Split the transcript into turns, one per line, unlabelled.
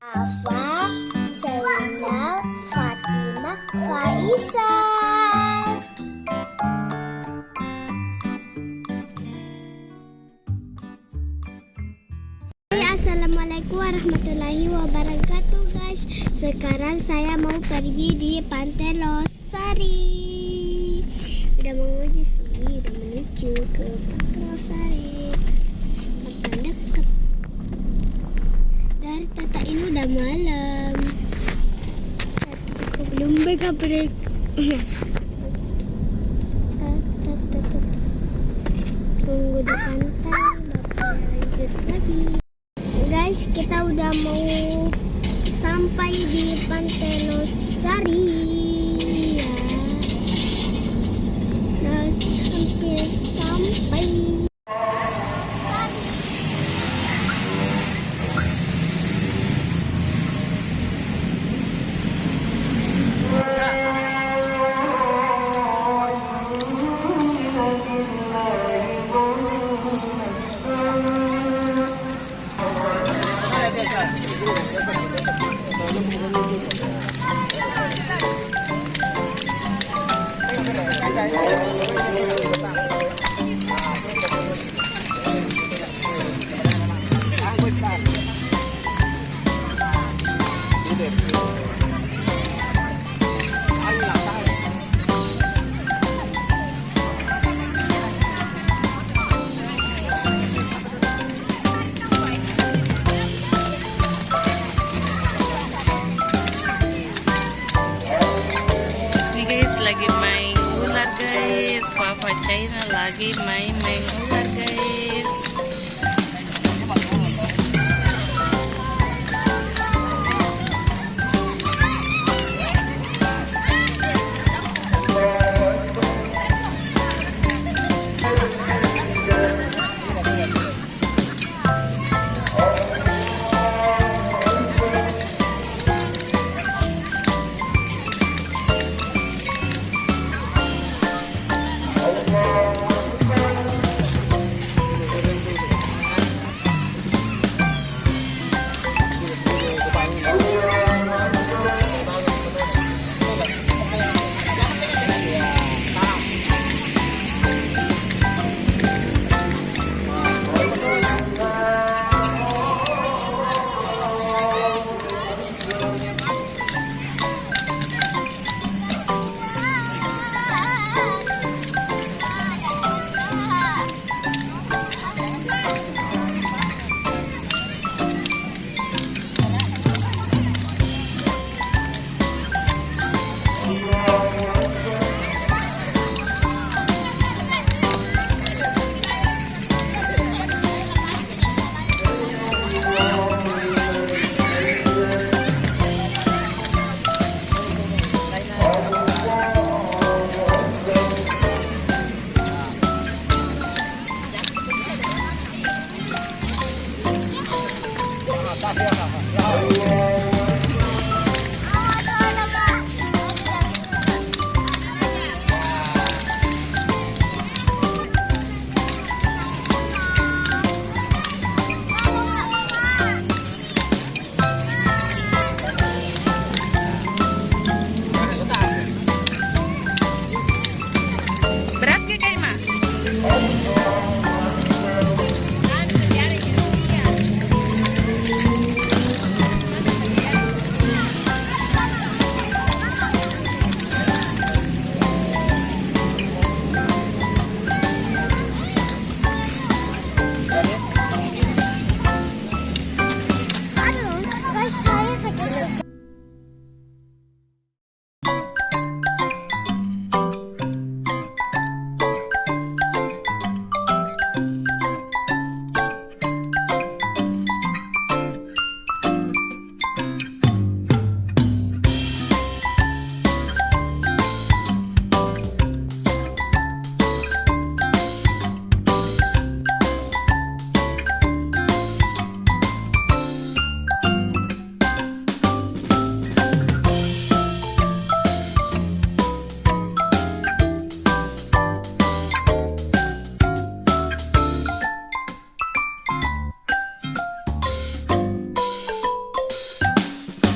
Afa, Zainal, Fatimah, Faisal. Assalamualaikum warahmatullahi wabarakatuh guys. Sekarang saya mau pergi di Pantai Losari. Udah menuju ke Pantai Losari. Pasang dekat. Dari tata ini udah malam. Aku belum buka break. Tunggu di pantai baru saya lanjut lagi. Guys, kita udah mau sampai di Pantai Losari ya. Udah hampir sampai.
Lagi main ular guys, Papa China lagi main ular guys.